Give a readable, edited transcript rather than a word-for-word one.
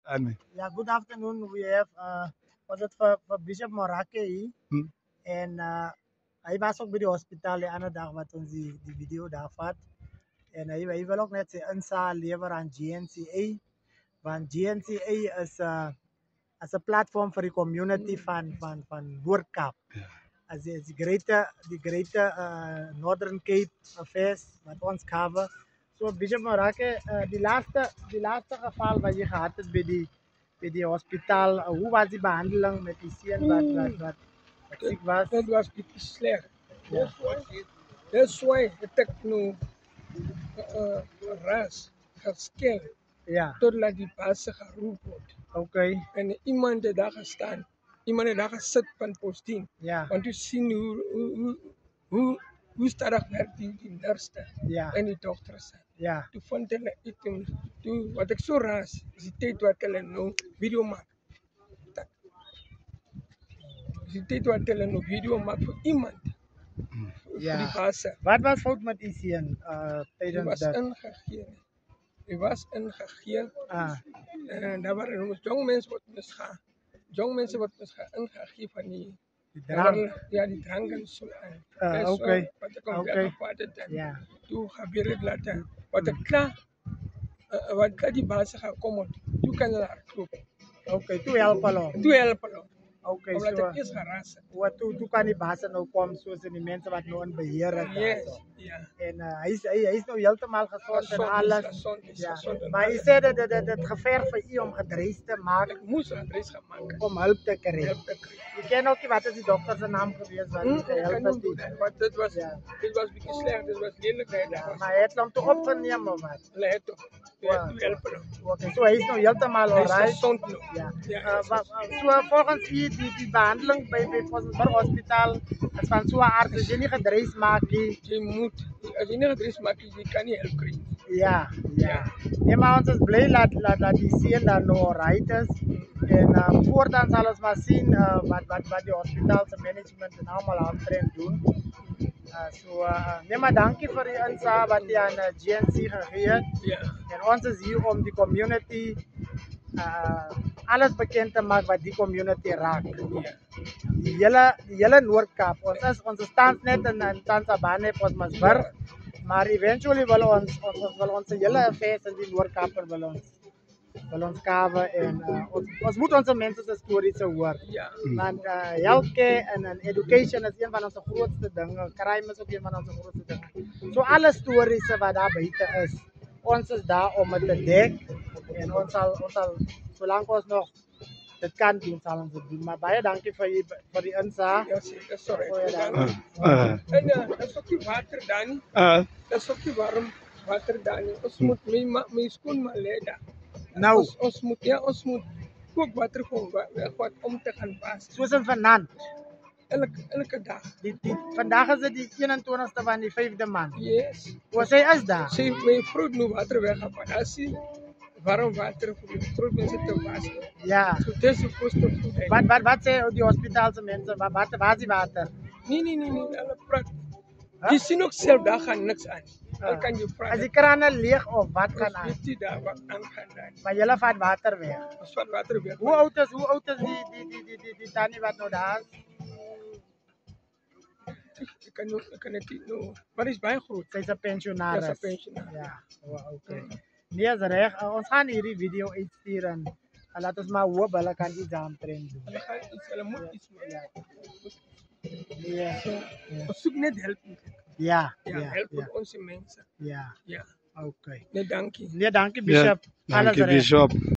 Yeah, good afternoon. We have was it voor Bishop Morake hier. En hij was ook bij de hospitaal de andere dag wat ons die video daar vat. En hij wil ook net zijn insa leveren aan GNCA. Want GNCA is een platform voor de community van Noordkaap. As the greater Northern Cape affairs wat ons cover. So Bishop Morake, die laatste geval wat je gehad hebt bij die hospitaal, hoe was die behandeling met die sien wat ziek was? Dat was beetje slecht. Ja. That's why ik nu ras geskel Ja, totdat die baas geroepen wordt. oké. En iemand heeft daar gestaan. Iemand heeft daar gezet van post 10. Ja, Want u ziet hoe sterk werkt die nurse ja, en die dokters. ja. Toen vond ik toen wat ik zo ras, is die tijd wat ik nou video maak. Is die tijd wat ik nou video maak voor iemand. Voor die Ja. baas. Wat was fout met die sien Die tijdens was dat? ingegeven. Die was ingegeven. Ah, En daar waren nog jong mensen wat misgaan. Jong mensen wat misgaan ingegeven van die. die daar drank. waren- Ja, die dranken zo. Oké. Wat ik al Oké. weggevat heb. Ja, Toen gebeurde het later. Wat ik klaar. Wat klaar die baas gaat komen. Toen kan je daar kloppen. oké. Toen helpen we. Toen helpen we. Oké, Omdat so ik eerst gerazen. toen kan die baas nou komen zoals die mensen wat nou in beheer is. Yes. Ja. En hij is nou helemaal gezond en alles. Gezond is Ja. gezond en Maar je alles. zei dat het gevaar voor u om gedreigd te maken, Ik moest een adres gaan maken. om hulp te krijgen. Help te krijgen. Je kent ook niet wat is die dokter zijn naam geweest wat Ik die kan geholpen niet doen heeft. dat. Want dit was Ja. een beetje slecht. Dit was lelijkheid. Dat was Maar hij heeft hem toch opgenomen of wat? leid toch. Wow. Toen helpen we. Oké, so hij is nou helemaal Hij is alright. gezond nu. Ja. Ja, So volgens u die behandeling bij Vossenburg Hospitaal is van zo'n aard dat je niet gedreigd maakt. je moet, als je niet adres maakt, je kan niet help krijgen. Ja, ja. Nee, maar ons is blij dat die zien dat nou alright is. En voortaan zal ons maar zien wat die hospitaalse management en allemaal aantrend doen. Nee, maar dankie voor die inzage wat je aan GNC gegeven hebt. Ja. En ons is hier om die community alles bekend te maken wat die community raakt. Ja. Die hele Noordkaap. Ons staan net in Tansabane, Potmasburg. Maar eventually wil ons hele affairs in die Noordkaper wil ons cover. En ons moet onze mensen zijn stories horen. Ja. Want healthcare en education is een van onze grootste dingen. Crime is ook een van onze grootste dingen. So alle stories wat daar buiten is, ons is daar om het te dekken. En ons zal zolang ons nog dit kan doen, zal ons het doen. Maar baie dankie voor die inzage. Ja, zeker. Sorry. Goeie dag. En dat is ook die water, Dani. Dat is ook die warm water, Dani. Ons moet mijn schoen maar leiden. Nou, Ons moet ook water gewoon wat om te gaan passen. soos in Vanaand. Elke dag. Vandaag is het die 21ste van die 5de maand. Yes. Was hij is daar? Ze heeft mijn fruit nu water weggevat. Als je warm water voor de fruit mensen te wassen. Ja. So this is supposed to food. Wat zei die hospitaalse mensen? Waar is die water? Nee. Alle praat. Die zien ook zelf, daar gaan niks aan. Dan kan je Als praten. die kranen leeg of wat Als gaan aan? weet je daar wat aan gaan doen. Maar jullie vat water weg. Als wat water weg. Hoe oud is die Tani wat nou daar is? Ik kan het niet noemen. Maar is bijna groot. Zij is een Dat is pensionaris. een pensionaris. Ja, oké. Nee, is recht. Ons gaan hierdie video uitsturen. En laat ons maar hoop, hulle kan iets aantrend doen. Hulle moet iets meer. Ja. Ja. Ons zoek net help. Ja, Ja, ja, help ja, onze mensen. ja. Ja. Oké. Nee, dank je. Nee, dankie Bishop. Dank Alles je, recht. Bishop.